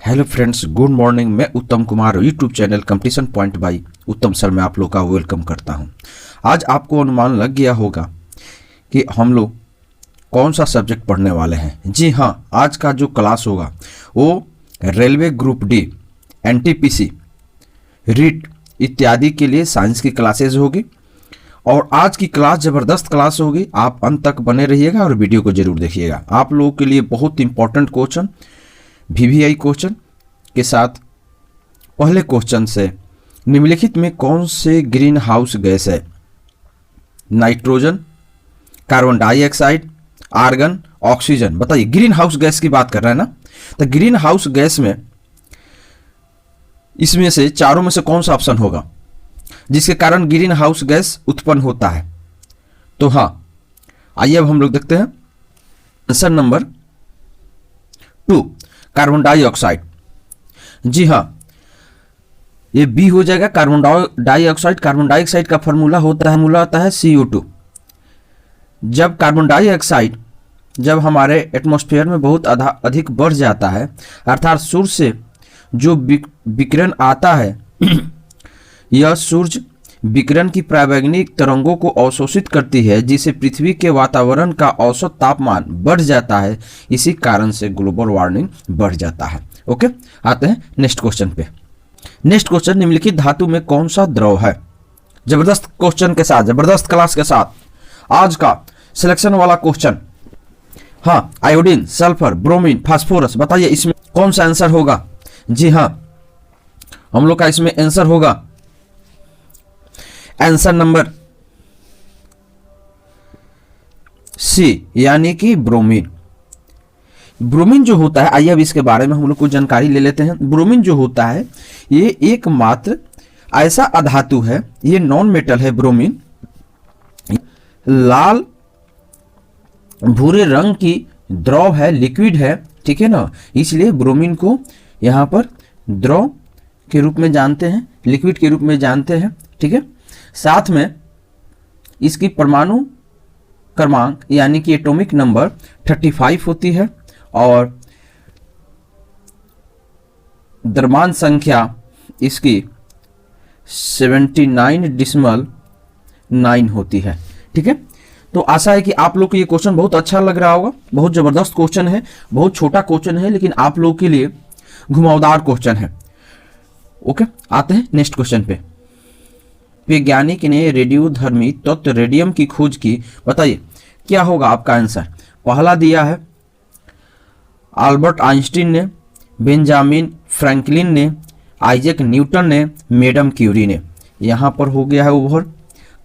Hello friends, good morning. मैं उत्तम Kumar YouTube channel competition point by उत्तम सर में आप लोग का वेलकम करता हूं। आज आपको अनुमान लग गया होगा कि हम लोग कौन सा सब्जेक्ट पढ़ने वाले हैं। जी हां, आज का जो क्लास होगा वो railway group D, NTPC, REET इत्यादि के लिए साइंस की क्लासेज होगी और आज की क्लास ज़बरदस्त क्लास होगी। आप अंत तक बने रहिएगा और वीडियो को जरूर देखिएगा। आप लोगों के लिए बहुत इंपॉर्टेंट क्वेश्चन, वीवीआई क्वेश्चन के साथ पहले क्वेश्चन से निम्नलिखित में कौन से ग्रीन हाउस गैस है? Nitrogen, carbon dioxide, argon, oxygen. बताइए, ग्रीन हाउस गैस की बात कर रहे हैं ना। तो ग्रीन हाउस गैस में इसमें से चारों में से कौन सा ऑप्शन होगा जिसके कारण ग्रीन हाउस गैस उत्पन्न होता है? तो हाँ, आइए अब हम लोग देखते हैं आंसर नंबर 2, कार्बन डाइऑक्साइड। जी हाँ, ये बी हो जाएगा। कार्बन डाइऑक्साइड, कार्बन डाइऑक्साइड का फॉर्मूला होता है CO2। जब कार्बन डाइऑक्साइड जब हमारे एटमॉस्फेयर में बहुत अधिक बढ़ जाता है, अर्थात सूर्य से जो विकिरण आता है यह सूर्य विकिरण की परावैंगनिक तरंगों को अवशोषित करती है, जिससे पृथ्वी के वातावरण का औसत तापमान बढ़ जाता है। इसी कारण से ग्लोबल वार्मिंग बढ़ जाता है। ओके, आते हैं नेक्स्ट क्वेश्चन पे। नेक्स्ट क्वेश्चन, निम्नलिखित धातु में कौन सा द्रव है? जबरदस्त क्वेश्चन के साथ, जबरदस्त क्लास के साथ आज का सिलेक्शन वाला क्वेश्चन। हाँ, आयोडीन, सल्फर, ब्रोमीन, फास्फोरस। बताइए इसमें कौन सा आंसर होगा? जी हाँ, हम लोग का इसमें आंसर होगा आंसर नंबर सी, यानी कि ब्रोमीन। ब्रोमीन जो होता है, आइए अब इसके बारे में हम लोग कुछ जानकारी ले लेते हैं। ब्रोमीन जो होता है ये एकमात्र ऐसा अधातु है, ये नॉन मेटल है। ब्रोमीन लाल भूरे रंग की द्रव है, लिक्विड है, ठीक है ना। इसलिए ब्रोमीन को यहां पर द्रव के रूप में जानते हैं, लिक्विड के रूप में जानते हैं, ठीक है। साथ में इसकी परमाणु क्रमांक यानी कि एटॉमिक नंबर 35 होती है और द्रव्यमान संख्या इसकी 79.9 होती है, ठीक है। तो आशा है कि आप लोग को ये क्वेश्चन बहुत अच्छा लग रहा होगा। बहुत जबरदस्त क्वेश्चन है, बहुत छोटा क्वेश्चन है, लेकिन आप लोग के लिए घुमावदार क्वेश्चन है। ओके, आते हैं नेक्स्ट क्वेश्चन पे। वैज्ञानिक ने रेडियोधर्मी तत्व रेडियम की खोज की। बताइए क्या होगा आपका आंसर? पहला दिया है अल्बर्ट आइंस्टीन ने, बेंजामिन फ्रैंकलिन ने, आइजैक न्यूटन ने, मैडम क्यूरी ने। यहां पर हो गया है ओवर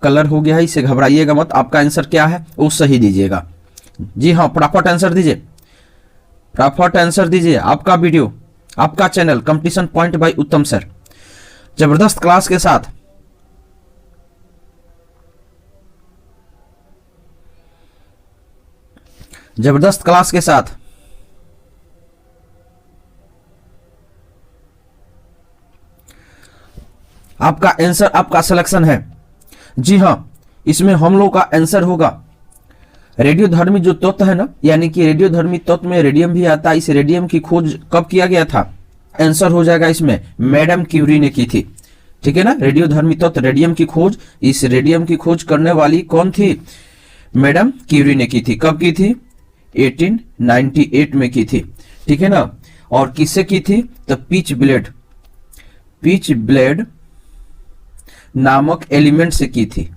कलर हो गया है, इसे घबराइएगा मत। आपका आंसर क्या है वो सही दीजिएगा। जी हाँ, फटाफट आंसर दीजिए, फटाफट आंसर दीजिए। आपका वीडियो, आपका चैनल कंपटीशन पॉइंट बाय उत्तम सर, जबरदस्त क्लास के साथ जबरदस्त क्लास के साथ आपका आंसर, आपका सिलेक्शन है। जी हां, इसमें हम लोग का आंसर होगा रेडियोधर्मी जो तत्व है ना, यानी कि रेडियोधर्मी तत्व में रेडियम भी आता है। इस रेडियम की खोज कब किया गया था? आंसर हो जाएगा इसमें मैडम क्यूरी ने की थी, ठीक है ना। रेडियोधर्मी तत्व रेडियम की खोज, इस रेडियम की खोज करने वाली कौन थी? मैडम क्यूरी ने की थी। कब की थी? 1898 में की थी, ठीक है ना। और किससे की थी? तो पिच ब्लेड नामक एलिमेंट से की थी,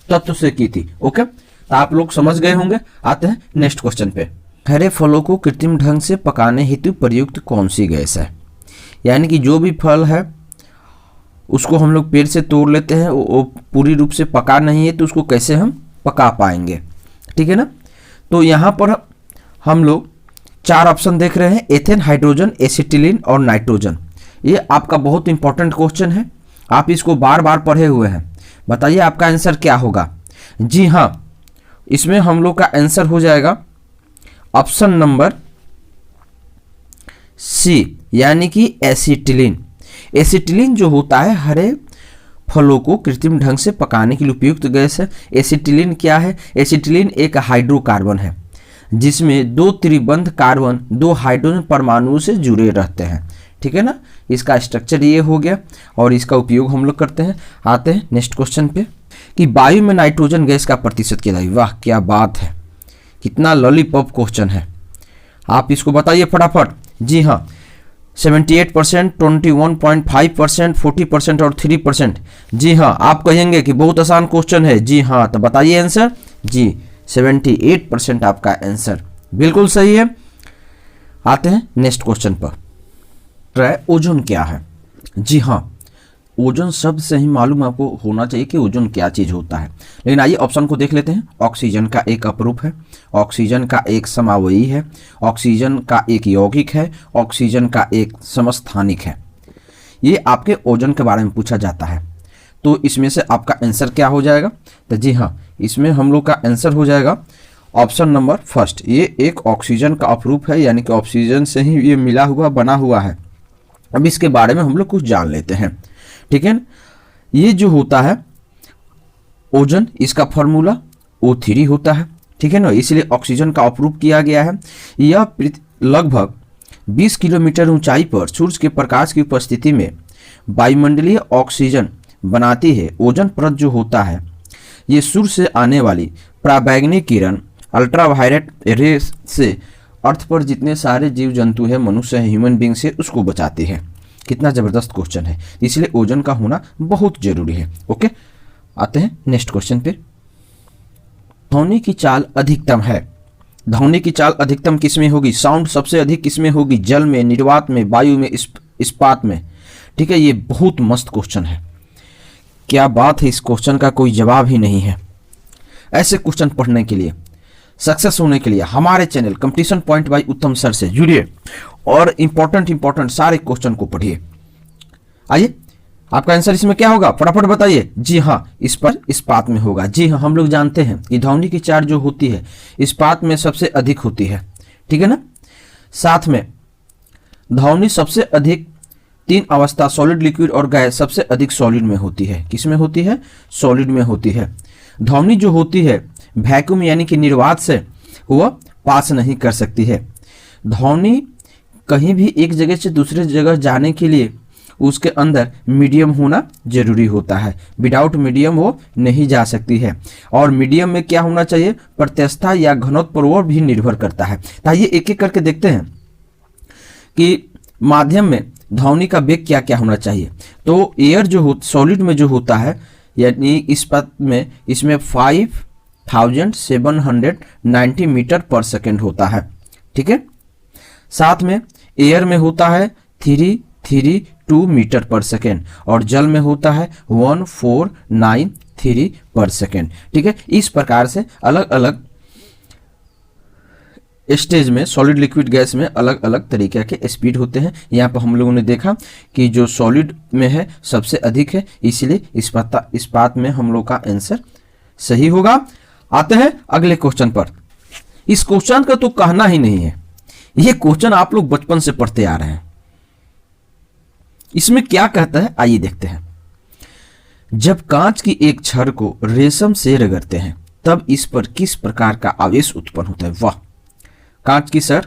तत्व से की थी। ओके, तो आप लोग समझ गए होंगे। आते हैं नेक्स्ट क्वेश्चन पे। हरे फलों को कृत्रिम ढंग से पकाने हेतु प्रयुक्त कौन सी गैस है? यानी कि जो भी फल है उसको हम लोग पेड़ से तोड़ लेते हैं, वो पूरी रूप से पका नहीं है, तो उसको कैसे हम पका पाएंगे, ठीक है ना। तो यहां पर हम लोग 4 ऑप्शन देख रहे हैं, एथेन, हाइड्रोजन, एसिटिलीन और नाइट्रोजन। ये आपका बहुत इंपॉर्टेंट क्वेश्चन है, आप इसको बार बार पढ़े हुए हैं। बताइए आपका आंसर क्या होगा? जी हां, इसमें हम लोग का आंसर हो जाएगा ऑप्शन नंबर सी, यानी कि एसिटिलीन। एसिटिलीन जो होता है हरे फलों को कृत्रिम ढंग से पकाने के लिए उपयुक्त गैस है। एसिटिलीन क्या है? एसिटिलीन एक हाइड्रोकार्बन है जिसमें दो त्रिबंध कार्बन दो हाइड्रोजन परमाणुओं से जुड़े रहते हैं। ठीक है ना, इसका स्ट्रक्चर ये हो गया और इसका उपयोग हम लोग करते हैं। आते हैं नेक्स्ट क्वेश्चन पे कि वायु में नाइट्रोजन गैस का प्रतिशत क्या है। वाह क्या बात है, कितना लॉलीपॉप क्वेश्चन है, आप इसको बताइए फटाफट। जी हाँ, 78%, 21.5%, 40% और 3%। जी हाँ, आप कहेंगे कि बहुत आसान क्वेश्चन है। जी हाँ, तो बताइए आंसर। जी 78% आपका आंसर बिल्कुल सही है। आते हैं नेक्स्ट क्वेश्चन पर। ओजोन क्या है। जी हाँ, ओजोन शब्द से ही मालूम आपको होना चाहिए कि ओजोन क्या चीज होता है, लेकिन आइए ऑप्शन को देख लेते हैं। ऑक्सीजन का एक अपरूप है, ऑक्सीजन का एक समावयी है, ऑक्सीजन का एक यौगिक है, ऑक्सीजन का एक समस्थानिक है। ये आपके ओजोन के बारे में पूछा जाता है, तो इसमें से आपका आंसर क्या हो जाएगा। तो जी हाँ, इसमें हम लोग का आंसर हो जाएगा ऑप्शन नंबर फर्स्ट। ये एक ऑक्सीजन का अपरूप है, यानी कि ऑक्सीजन से ही ये मिला हुआ बना हुआ है। अब इसके बारे में हम लोग कुछ जान लेते हैं। ठीक है ना, ये जो होता है ओजोन, इसका फॉर्मूला O3 होता है। ठीक है ना, इसलिए ऑक्सीजन का अपरूप किया गया है। यह लगभग 20 किलोमीटर ऊंचाई पर सूर्य के प्रकाश की उपस्थिति में वायुमंडलीय ऑक्सीजन बनाती है। ओजोन परत जो होता है ये सूर्य से आने वाली पराबैंगनी किरण अल्ट्रावायलेट रे से अर्थ पर जितने सारे जीव जंतु है, मनुष्य है, ह्यूमन बींग से, उसको बचाती है। कितना जबरदस्त क्वेश्चन है, इसलिए ओजोन का होना बहुत जरूरी है। ओके, आते हैं नेक्स्ट क्वेश्चन पे। ध्वनि की चाल अधिकतम है। ध्वनि की चाल अधिकतम किसमें होगी। साउंड सबसे अधिक किसमें होगी। जल में, निर्वात में, वायु में, इस्पात में। ठीक है, ये बहुत मस्त क्वेश्चन है, क्या बात है, इस क्वेश्चन का कोई जवाब ही नहीं है। ऐसे क्वेश्चन पढ़ने के लिए, सक्सेस होने के लिए हमारे चैनल कंपटीशन पॉइंट बाय उत्तम सर से जुड़िए और इंपॉर्टेंट सारे क्वेश्चन को पढ़िए। आइए, आपका आंसर इसमें क्या होगा, फटाफट बताइए। जी हाँ, इस पर इस्पात में होगा। जी हाँ, हम लोग जानते हैं कि ध्वनि की चाल जो होती है इस्पात में सबसे अधिक होती है। ठीक है ना, साथ में ध्वनि सबसे अधिक 3 अवस्था सॉलिड, लिक्विड और गैस सबसे अधिक सॉलिड में होती है। किस में होती है, सॉलिड में होती है। ध्वनि जो होती है वैक्यूम यानी कि निर्वात से वह पास नहीं कर सकती है। ध्वनि कहीं भी एक जगह से दूसरे जगह जाने के लिए उसके अंदर मीडियम होना जरूरी होता है। विदाउट मीडियम वो नहीं जा सकती है। और मीडियम में क्या होना चाहिए, प्रत्यस्थता या घनत्व पर वो भी निर्भर करता है। आइए एक एक करके देखते हैं कि माध्यम में ध्वनि का वेग क्या क्या होना चाहिए। तो एयर जो हो सॉलिड में जो होता है, यानी इस पद में इसमें 5790 मीटर पर सेकेंड होता है। ठीक है, साथ में एयर में होता है 332 मीटर पर सेकेंड और जल में होता है 1493 पर सेकेंड। ठीक है, इस प्रकार से अलग अलग स्टेज में सॉलिड, लिक्विड, गैस में अलग अलग तरीके के स्पीड होते हैं। यहाँ पर हम लोगों ने देखा कि जो सॉलिड में है सबसे अधिक है, इसलिए इस्पात में हम लोग का आंसर सही होगा। आते हैं अगले क्वेश्चन पर। इस क्वेश्चन का तो कहना ही नहीं है, ये क्वेश्चन आप लोग बचपन से पढ़ते आ रहे हैं। इसमें क्या कहता है, आइए देखते हैं। जब कांच की एक छड़ को रेशम से रगड़ते हैं तब इस पर किस प्रकार का आवेश उत्पन्न होता है। वाह, कांच की छड़,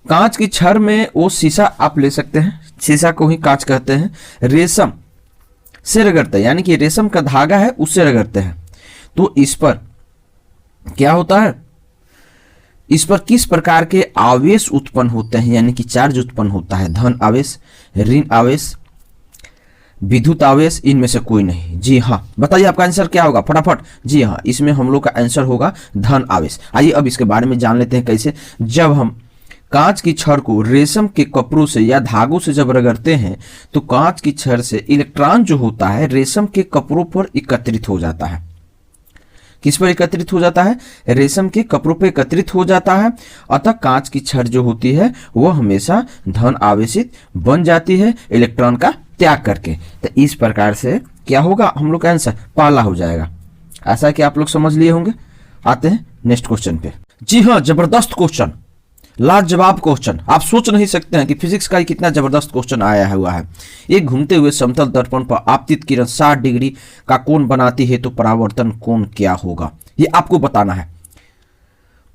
कांच की छड़ में वो शीशा आप ले सकते हैं, शीशा को ही कांच कहते हैं। रेशम से रगड़ते हैं, यानी कि रेशम का धागा है उससे रगड़ते हैं, तो इस पर क्या होता है, इस पर किस प्रकार के आवेश उत्पन्न होते हैं, यानी कि चार्ज उत्पन्न होता है। धन आवेश, ऋण आवेश, विद्युत आवेश, इनमें से कोई नहीं। जी हाँ, बताइए आपका आंसर क्या होगा फटाफट। जी हाँ, इसमें हम लोग का आंसर होगा धन आवेश। आइए अब इसके बारे में जान लेते हैं कैसे। जब हम कांच की छड़ को रेशम के कपड़ों से या धागों से जब रगड़ते हैं तो कांच की छड़ से इलेक्ट्रॉन जो होता है रेशम के कपड़ों पर एकत्रित हो जाता है। किस पर एकत्रित हो जाता है, रेशम के कपड़ों पर एकत्रित हो जाता है। अतः कांच की छड़ जो होती है वह हमेशा धन आवेशित बन जाती है इलेक्ट्रॉन का त्याग करके। तो इस प्रकार से क्या होगा, हम लोग का आंसर पहला हो जाएगा। ऐसा कि आप लोग समझ लिए होंगे। आते हैं नेक्स्ट क्वेश्चन पे। जी हाँ, जबरदस्त क्वेश्चन, लाजवाब क्वेश्चन। आप सोच नहीं सकते हैं कि फिजिक्स का कितना जबरदस्त क्वेश्चन आया हुआ है। एक घूमते हुए समतल दर्पण पर आपतित किरण 60 डिग्री का कोण बनाती है तो परावर्तन कोण क्या होगा, ये आपको बताना है।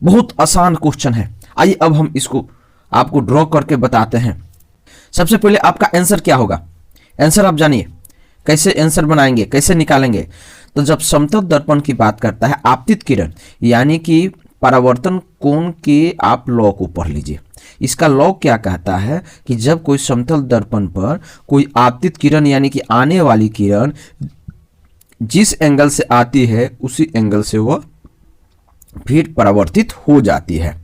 बहुत आसान क्वेश्चन है। आइए अब हम इसको आपको ड्रॉ करके बताते हैं। सबसे पहले आपका आंसर क्या होगा, आंसर आप जानिए कैसे आंसर बनाएंगे, कैसे निकालेंगे। तो जब समतल दर्पण की बात करता है आपतित किरण यानी कि परावर्तन कोण के आप लॉ को पढ़ लीजिए। इसका लॉ क्या कहता है कि जब कोई समतल दर्पण पर कोई आपतित किरण यानी कि आने वाली किरण जिस एंगल से आती है उसी एंगल से वह फिर परावर्तित हो जाती है।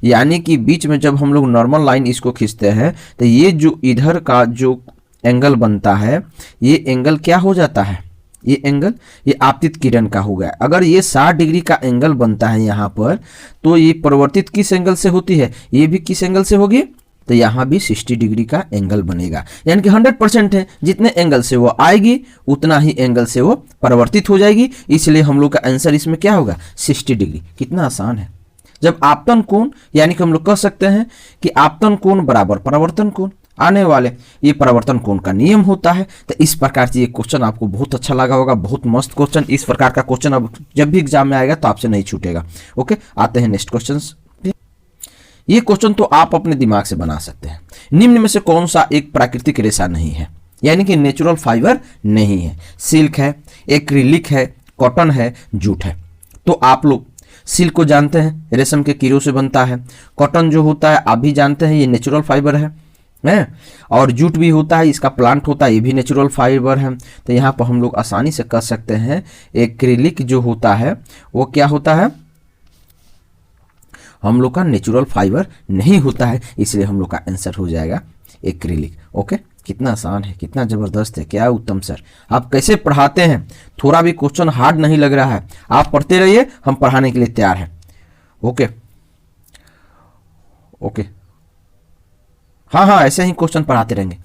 यानी कि बीच में जब हम लोग नॉर्मल लाइन इसको खींचते हैं तो ये जो इधर का जो एंगल बनता है ये एंगल क्या हो जाता है, ये एंगल ये आपतित किरण का हो गया। अगर ये 60 डिग्री का एंगल बनता है यहाँ पर तो ये परिवर्तित किस एंगल से होती है, ये भी किस एंगल से होगी, तो यहाँ भी 60 डिग्री का एंगल बनेगा। यानी कि 100% है, जितने एंगल से वो आएगी उतना ही एंगल से वो परिवर्तित हो जाएगी। इसलिए हम लोग का आंसर इसमें क्या होगा, 60 डिग्री। कितना आसान है। जब आपतन कोण यानी कि हम लोग कह सकते हैं कि आपतन कोण बराबर परावर्तन कोण आने वाले, ये परावर्तन कोण का नियम होता है। तो इस प्रकार से ये क्वेश्चन आपको बहुत अच्छा लगा होगा, बहुत मस्त क्वेश्चन। इस प्रकार का क्वेश्चन अब जब भी एग्जाम में आएगा तो आपसे नहीं छूटेगा। ओके, आते हैं नेक्स्ट क्वेश्चन। ये क्वेश्चन तो आप अपने दिमाग से बना सकते हैं। निम्न में से कौन सा एक प्राकृतिक रेशा नहीं है, यानी कि नेचुरल फाइबर नहीं है। सिल्क है, एक्रिलिक है, कॉटन है, जूट है। तो आप लोग सिल्क को जानते हैं, रेशम के कीड़ों से बनता है। कॉटन जो होता है आप भी जानते हैं, ये नेचुरल फाइबर है। और जूट भी होता है, इसका प्लांट होता है, ये भी नेचुरल फाइबर है। तो यहाँ पर हम लोग आसानी से कह सकते हैं एक्रिलिक जो होता है वो क्या होता है, हम लोग का नेचुरल फाइबर नहीं होता है। इसलिए हम लोग का आंसर हो जाएगा एक्रिलिक। ओके, कितना आसान है, कितना जबरदस्त है, क्या उत्तम सर आप कैसे पढ़ाते हैं। थोड़ा भी क्वेश्चन हार्ड नहीं लग रहा है, आप पढ़ते रहिए, हम पढ़ाने के लिए तैयार हैं। ओके ओके, हाँ हाँ, ऐसे ही क्वेश्चन पढ़ाते रहेंगे।